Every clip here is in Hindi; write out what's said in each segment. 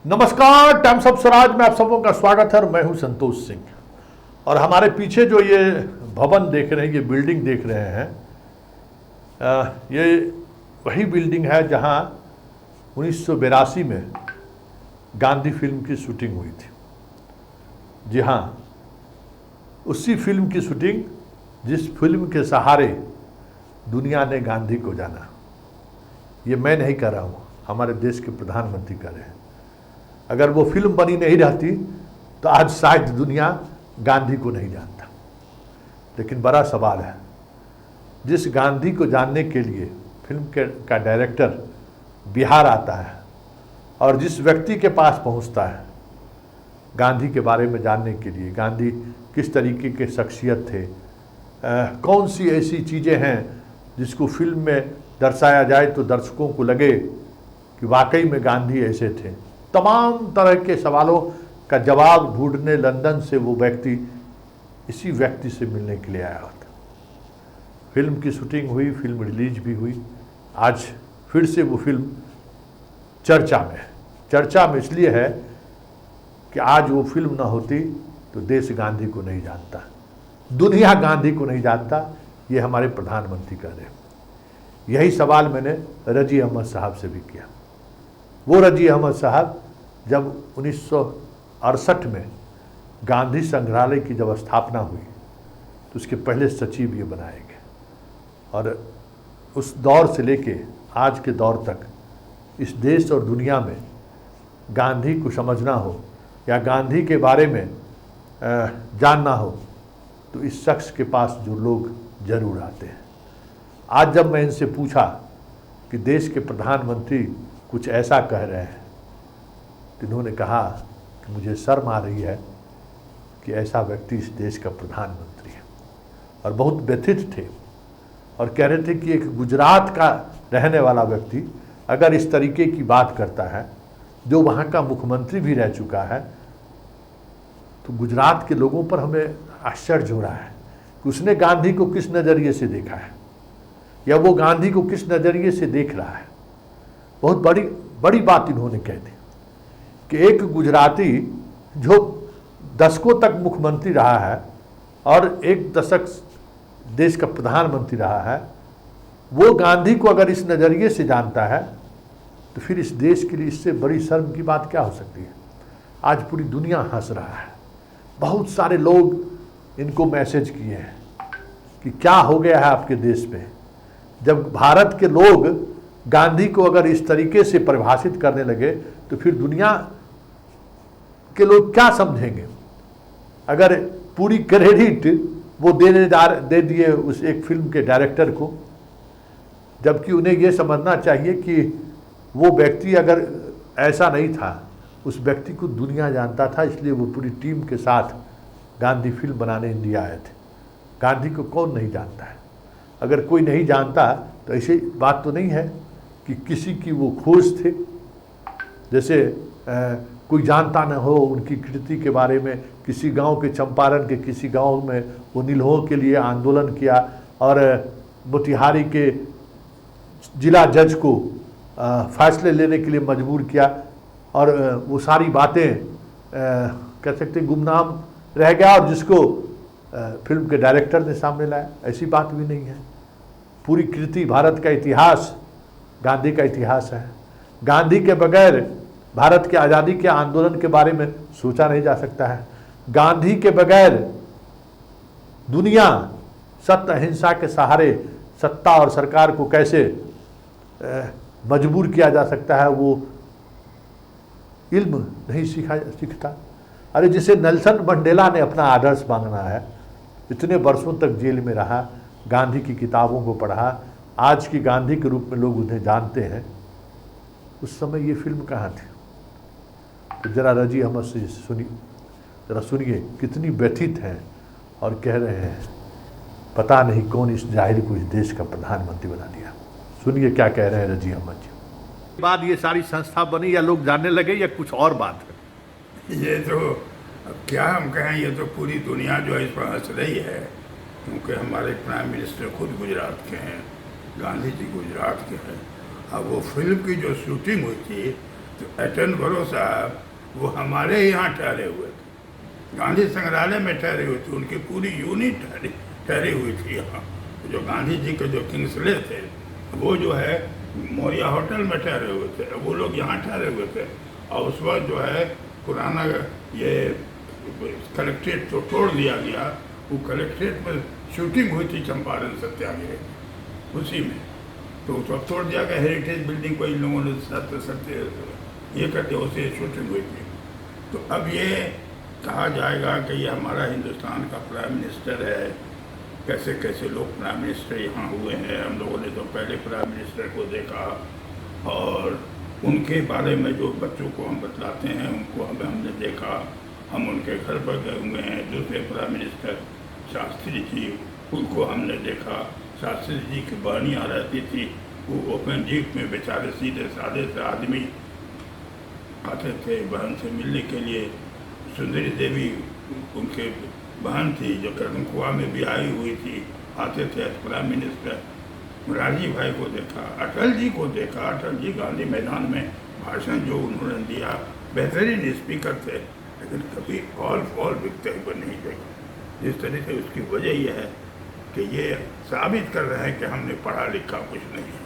नमस्कार, टाइम्स ऑफ स्वराज में आप सबों का स्वागत है और मैं हूं संतोष सिंह। और हमारे पीछे जो ये भवन देख रहे हैं, ये बिल्डिंग देख रहे हैं, ये वही बिल्डिंग है जहां 1982 में गांधी फिल्म की शूटिंग हुई थी। जी हाँ, उसी फिल्म की शूटिंग जिस फिल्म के सहारे दुनिया ने गांधी को जाना। ये मैं नहीं कर रहा हूँ, हमारे देश के प्रधानमंत्री कर रहे हैं। अगर वो फिल्म बनी नहीं रहती तो आज शायद दुनिया गांधी को नहीं जानता। लेकिन बड़ा सवाल है, जिस गांधी को जानने के लिए फिल्म का डायरेक्टर बिहार आता है और जिस व्यक्ति के पास पहुंचता है गांधी के बारे में जानने के लिए, गांधी किस तरीके के शख्सियत थे, कौन सी ऐसी चीज़ें हैं जिसको फिल्म में दर्शाया जाए तो दर्शकों को लगे कि वाकई में गांधी ऐसे थे, तमाम तरह के सवालों का जवाब ढूंढने लंदन से वो व्यक्ति इसी व्यक्ति से मिलने के लिए आया होता। फिल्म की शूटिंग हुई, फिल्म रिलीज भी हुई। आज फिर से वो फिल्म चर्चा में है। चर्चा में इसलिए है कि आज वो फिल्म ना होती तो देश गांधी को नहीं जानता, दुनिया गांधी को नहीं जानता। ये हमारे प्रधानमंत्री कर रहे हैं। यही सवाल मैंने रजी अहमद साहब से भी किया। वो रजी अहमद साहब जब 1968 में गांधी संग्रहालय की जब स्थापना हुई तो उसके पहले सचिव ये बनाए गए और उस दौर से लेके आज के दौर तक इस देश और दुनिया में गांधी को समझना हो या गांधी के बारे में जानना हो तो इस शख्स के पास जो लोग जरूर आते हैं। आज जब मैं इनसे पूछा कि देश के प्रधानमंत्री कुछ ऐसा कह रहे हैं तो इन्होंने कहा कि मुझे शर्म आ रही है कि ऐसा व्यक्ति इस देश का प्रधानमंत्री है। और बहुत व्यथित थे और कह रहे थे कि एक गुजरात का रहने वाला व्यक्ति अगर इस तरीके की बात करता है, जो वहाँ का मुख्यमंत्री भी रह चुका है, तो गुजरात के लोगों पर हमें आश्चर्य हो रहा है कि उसने गांधी को किस नज़रिए से देखा है या वो गांधी को किस नज़रिए से देख रहा है। बहुत बड़ी बात इन्होंने कह दी कि एक गुजराती जो दशकों तक मुख्यमंत्री रहा है और एक दशक देश का प्रधानमंत्री रहा है, वो गांधी को अगर इस नज़रिए से जानता है तो फिर इस देश के लिए इससे बड़ी शर्म की बात क्या हो सकती है। आज पूरी दुनिया हंस रहा है। बहुत सारे लोग इनको मैसेज किए हैं कि क्या हो गया है आपके देश में, जब भारत के लोग गांधी को अगर इस तरीके से परिभाषित करने लगे तो फिर दुनिया के लोग क्या समझेंगे। अगर पूरी क्रेडिट वो दे दिए उस एक फिल्म के डायरेक्टर को, जबकि उन्हें ये समझना चाहिए कि वो व्यक्ति अगर ऐसा नहीं था, उस व्यक्ति को दुनिया जानता था, इसलिए वो पूरी टीम के साथ गांधी फिल्म बनाने इंडिया आए थे। गांधी को कौन नहीं जानता है। अगर कोई नहीं जानता तो ऐसी बात तो नहीं है कि किसी की वो खोज थे, जैसे कोई जानता न हो उनकी कृति के बारे में। किसी गांव के, चंपारण के किसी गांव में वो निलहों के लिए आंदोलन किया और मोतिहारी के जिला जज को फैसले लेने के लिए मजबूर किया और वो सारी बातें कह सकते गुमनाम रह गया और जिसको फिल्म के डायरेक्टर ने सामने लाया। ऐसी बात भी नहीं है। पूरी कृति, भारत का इतिहास गांधी का इतिहास है। गांधी के बगैर भारत के आज़ादी के आंदोलन के बारे में सोचा नहीं जा सकता है। गांधी के बगैर दुनिया सत्य अहिंसा के सहारे सत्ता और सरकार को कैसे मजबूर किया जा सकता है, वो इल्म नहीं सीखता। अरे जिसे नेल्सन मंडेला ने अपना आदर्श मांगना है, इतने वर्षों तक जेल में रहा, गांधी की किताबों को पढ़ा, आज की गांधी के रूप में लोग उन्हें जानते हैं, उस समय ये फिल्म कहाँ थी। तो जरा रजी अहमद से जरा सुनिए कितनी व्यथित हैं और कह रहे हैं पता नहीं कौन इस जाहिल को इस देश का प्रधानमंत्री बना दिया। सुनिए क्या कह रहे हैं रजी अहमद जी। बाद ये सारी संस्था बनी या लोग जानने लगे या कुछ और बात है। ये तो अब क्या हम कहें, ये तो पूरी दुनिया जो है इस पर हंस रही है, क्योंकि हमारे प्राइम मिनिस्टर खुद गुजरात के हैं, गांधी जी गुजरात के हैं। अब वो फिल्म की जो शूटिंग हुई थी तो एटनबरो साहब वो हमारे यहाँ ठहरे हुए थे, गांधी संग्रहालय में ठहरे हुए थे, उनकी पूरी यूनिट ठहरी हुई थी यहाँ। जो गांधी जी के जो किंग्सले थे वो जो है मौर्या होटल में ठहरे हुए थे, वो लोग यहाँ ठहरे हुए थे। और उस वक्त जो है पुराना ये कलेक्ट्रेट तो तोड़ दिया गया, वो कलेक्ट्रेट में शूटिंग हुई थी चंपारण सत्याग्रह उसी में, तो उस वक्त तोड़ दिया गया। हेरिटेज बिल्डिंग को इन लोगों ने सत्य ये करते उसे शूटिंग हुई थी। तो अब ये कहा जाएगा कि ये हमारा हिंदुस्तान का प्राइम मिनिस्टर है, कैसे कैसे लोग प्राइम मिनिस्टर यहाँ हुए हैं। हम लोगों ने तो पहले प्राइम मिनिस्टर को देखा और उनके बारे में जो बच्चों को हम बतलाते हैं उनको हमने देखा। हम उनके घर पर गए हुए हैं, दूसरे प्राइम मिनिस्टर शास्त्री जी, उनको हमने देखा। शास्त्री जी की बहनियाँ रहती थी, वो ओपन जीप में बेचारे सीधे साधे से आदमी आते थे बहन से मिलने के लिए। सुंदरी देवी उनके बहन थी जो करमकुआ में भी आई हुई थी, आते थे प्राइम मिनिस्टर। राजीव भाई को देखा, अटल जी को देखा। अटल जी गांधी मैदान में भाषण जो उन्होंने दिया, बेहतरीन स्पीकर थे, लेकिन कभी ऑल फॉल बिकते हुए नहीं देखा। जिस तरह से उसकी वजह यह है कि ये साबित कर रहे हैं कि हमने पढ़ा लिखा कुछ नहीं है।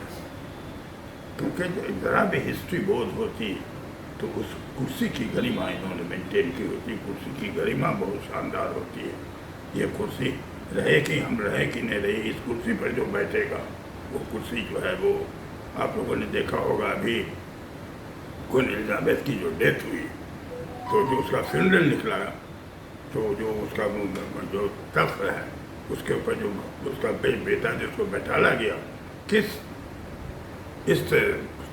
क्योंकि ज़रा भी हिस्ट्री बोध होती तो उस कुर्सी की गरिमा इन्होंने मेंटेन की होती। कुर्सी की गरिमा बहुत शानदार होती है। ये कुर्सी रहे कि हम रहे कि नहीं रहे, इस कुर्सी पर जो बैठेगा वो कुर्सी जो है वो आप लोगों ने देखा होगा। अभी क्वीन एलिजाबेथ की जो डेथ हुई तो जो उसका फ्यूनरल निकला, तो जो उसका जो तख्त है उसके ऊपर जो उसका बेटा जिसको बैठाला गया, किस इस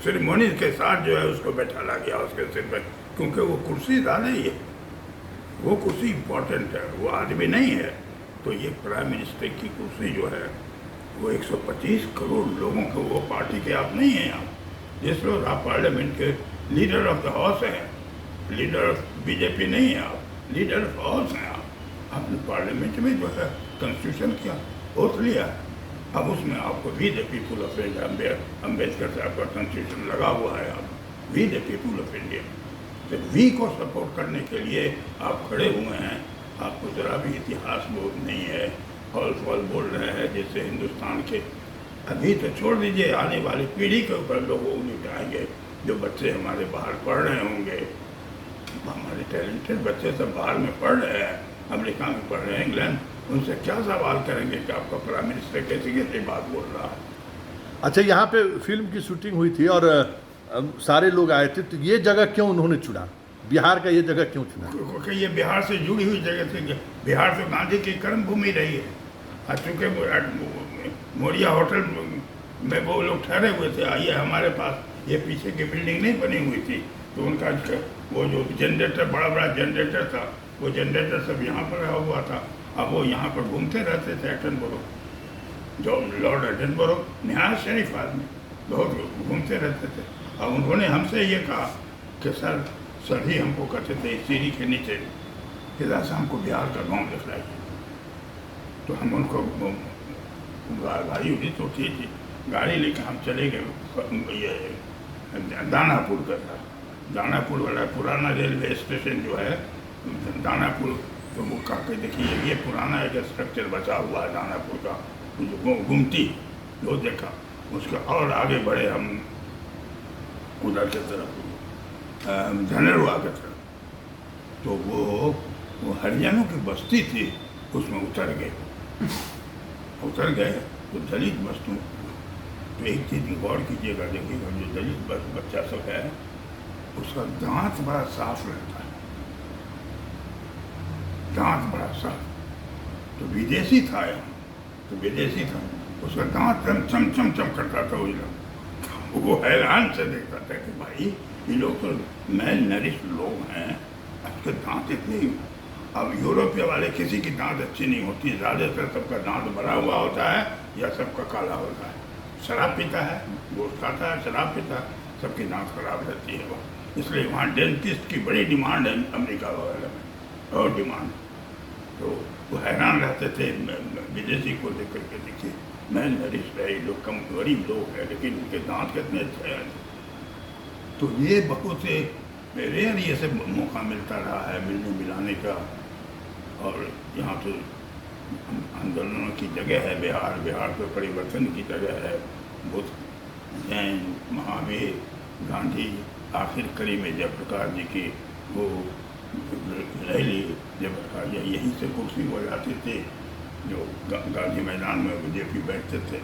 सेरेमनी के साथ जो है उसको बैठाला गया उसके सिर पर, क्योंकि वो कुर्सी ज़्यादा ही है, वो कुर्सी इम्पोर्टेंट है, वो आदमी नहीं है। तो ये प्राइम मिनिस्टर की कुर्सी जो है वो 125 करोड़ लोगों को, वो पार्टी के आप नहीं हैं। आप जिस रोज आप पार्लियामेंट के लीडर ऑफ द हाउस हैं, लीडर ऑफ बीजेपी नहीं है आप, लीडर ऑफ हाउस हैं आप। आपने पार्लियामेंट में जो है कॉन्स्टिट्यूशन किया, ओथ लिया, अब उसमें आपको we the people of India, Ambedkar साहब का कॉन्स्टिट्यूशन लगा हुआ है। आप we the people of India, तो वी को सपोर्ट करने के लिए आप खड़े हुए हैं। आपको ज़रा भी इतिहास बोध नहीं है, हॉल फॉल बोल रहे हैं जैसे हिंदुस्तान के। अभी तो छोड़ दीजिए, आने वाली पीढ़ी के ऊपर लोग उंगली उठाएंगे। जो बच्चे हमारे बाहर पढ़ रहे होंगे, हमारे टैलेंटेड बच्चे सब बाहर में पढ़ रहे हैं, अमेरिका में पढ़ रहे हैं, इंग्लैंड, उनसे क्या सवाल करेंगे कि आपका प्राइम मिनिस्टर कैसी कैसी बात बोल रहा है। अच्छा, यहाँ पे फिल्म की शूटिंग हुई थी और सारे लोग आए थे, तो ये जगह क्यों उन्होंने चुना, बिहार का ये जगह क्यों चुना? क्योंकि ये बिहार से जुड़ी हुई जगह थी। बिहार तो गांधी की कर्म भूमि रही है। चूँकि मौर्या होटल में वो लोग ठहरे हुए थे, आइए हमारे पास, ये पीछे की बिल्डिंग नहीं बनी हुई थी, तो उनका वो जो जनरेटर, बड़ा बड़ा जनरेटर था, वो जनरेटर सब यहाँ पर रहा हुआ था। अब वो यहाँ पर घूमते रहते थे। एटनबरो, जो लॉर्ड एटनबरो नहायत शरीफ आदमी, बहुत घूमते रहते थे। और उन्होंने हमसे ये कहा कि सर ही हमको कहते थे सीढ़ी के नीचे किधर से हमको बिहार का गांव दिखलाइए। तो हम उनको गाड़ी उड़ी तो थी, गाड़ी लेकर हम चले गए ये दानापुर का था। दानापुर वाला पुराना रेलवे स्टेशन जो है दानापुर, तो वो कहा के देखिए ये पुराना एक स्ट्रक्चर बचा हुआ है दानापुर का, जो गुमती, वो देखा। उसके और आगे बढ़े हम उधर की तरफ, धनेरुआ की तरफ, तो वो हरियाणों की बस्ती थी, उसमें उतर गए तो दलित बस्तों। तो एक चीज़ गौर कीजिएगा, देखिएगा, जो दलित बच्चा सब है उसका दांत बड़ा साफ रहता है, दांत बड़ा साफ। तो विदेशी था यहाँ, तो विदेशी था, उसका दांत चम करता था। वो हैरान से देखता था कि भाई ये लोग तो मैल नरिश लोग हैं, आपके दांत इतने। अब यूरोपीय वाले किसी की दांत अच्छी नहीं होती, ज़्यादातर सबका दांत भरा हुआ होता है या सबका काला होता है। शराब पीता है, गोश्त खाता है, शराब पीता है, सबकी दांत खराब रहती है वहाँ। इसलिए वहाँ डेंटिस्ट की बड़ी डिमांड है अमेरिका वगैरह में, और डिमांड। तो वो हैरान रहते थे विदेशी को देख करके, देखिए मैल नरिश है, लोग कम गरीब लोग हैं, लेकिन उनके दांत कितने अच्छे हैं। तो ये बहुत से रेयर ये सब मौका मिलता रहा है मिलने मिलाने का। और यहाँ तो आंदोलनों की जगह है बिहार, बिहार पे परिवर्तन की जगह है। बुद्ध, जैन, महावीर, गांधी, आखिर कड़ी में जयप्रकाश जी की वो रैली, जयप्रकाश जी यहीं से कुर्सी हो जाते थे, जो गांधी मैदान में जेपी बैठते थे।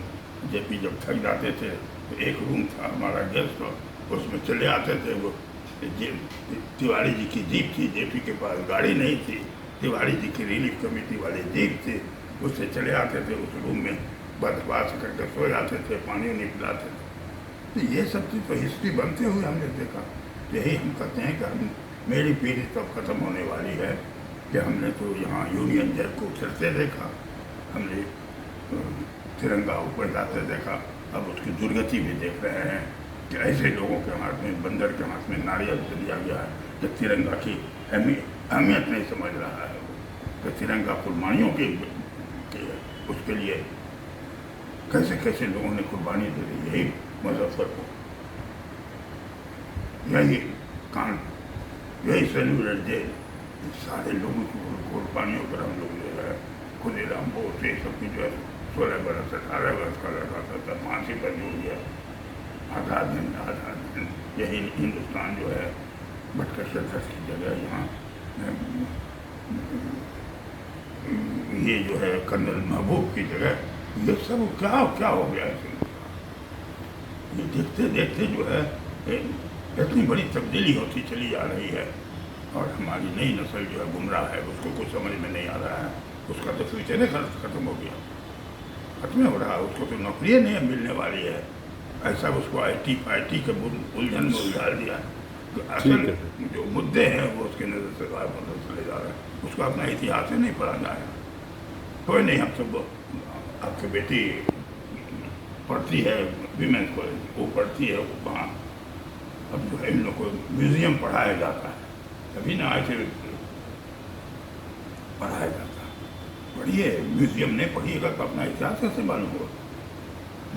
जेपी जब थक जाते थे तो एक रूम था हमारा गेस्ट, उसमें चले आते थे। वो तिवारी जी की जीप थी, जेपी के पास गाड़ी नहीं थी, तिवारी जी की रिलीफ कमेटी वाली जीप थी, उससे चले आते थे। उस रूम में बर्फबास करके सो जाते थे, पानी नहीं पिलाते थे। तो ये सब चीज़ तो हिस्ट्री बनते हुए हमने देखा। यही हम कहते हैं कि हम मेरी पीढ़ी तब खत्म होने वाली है कि हमने तो यहाँ यूनियन जैक को उछलते देखा, हमने तिरंगा ऊपर जाते देखा, अब उसकी दुर्गति भी देख रहे हैं कि ऐसे लोगों के हाथ में, बंदर के हाथ में नारियल से दिया गया है कि तिरंगा की अहमियत नहीं समझ रहा है। कि तिरंगा कुर्बानियों के उसके लिए कैसे कैसे लोगों ने कुर्बानी दे दी। यही मुजफ्फरपुर, यही कांड, यही सेलिब्रेट डे, सारे लोगों की कुर्बानियों पर हम लोग जो है खुदीराम बोस ये सब की जो है 16 बरस 18 बरस का लड़का था फांसी पर जुड़ गया। आज़ाद दिन यही हिंदुस्तान जो है भटकर की जगह यहाँ ये जो है कर्नल महबूब की जगह, ये सब क्या क्या हो गया है। ये देखते देखते जो है इतनी बड़ी तब्दीली होती चली जा रही है। और हमारी नई नस्ल जो है गुमराह है, उसको कुछ समझ में नहीं आ रहा है। उसका तो फ्यूचर ही खत्म हो गया, खत्म हो रहा है। उसको तो नौकरियाँ नहीं मिलने वाली है। ऐसा उसको IT के उलझन में उलझा दिया। तो असल जो मुद्दे हैं वो उसके नज़र से गायब होते चले जा रहे हैं। उसको अपना इतिहास ही नहीं पढ़ा जाए। कोई नहीं, हम सब आपकी बेटी पढ़ती है वीमेंस कॉलेज, वो पढ़ती है वहाँ। अब जो है इन लोग को म्यूज़ियम पढ़ाया जाता है, तभी ना ऐसे पढ़ाया जाता है। पढ़िए, म्यूज़ियम नहीं पढ़िएगा तो अपना इतिहास कैसे मालूम होगा।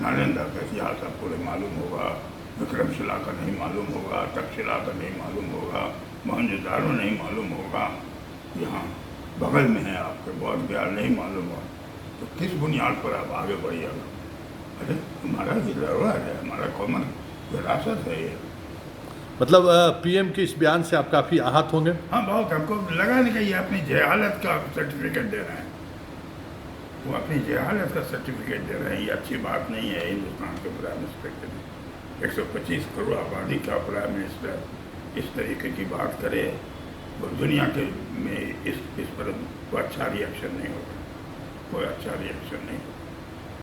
नालंदा का इतिहास आपको नहीं मालूम होगा, विक्रमशिला का नहीं मालूम होगा, तक्षशिला का नहीं मालूम होगा, मोहनजोदारो नहीं मालूम होगा, यहाँ बगल में है आपके बौद्ध विहार नहीं मालूम होगा, तो किस बुनियाद पर आप आगे बढ़िएगा। अरे हमारा ज़रूरत है, हमारा कॉमन विरासत है ये। मतलब PM के इस बयान से आप काफ़ी आहत होंगे? हाँ बहुत, हमको लगा नहीं कि ये अपनी जहालत का सर्टिफिकेट दे रहे हैं। वो अपनी जहालत का सर्टिफिकेट दे रहे हैं। ये अच्छी बात नहीं है हिंदुस्तान के प्राइम मिनिस्टर के लिए। 125 करोड़ आबादी का प्राइम मिनिस्टर इस तरीके की बात करे, और दुनिया के में इस पर कोई अच्छा रिएक्शन नहीं होगा, कोई अच्छा रिएक्शन नहीं होगा।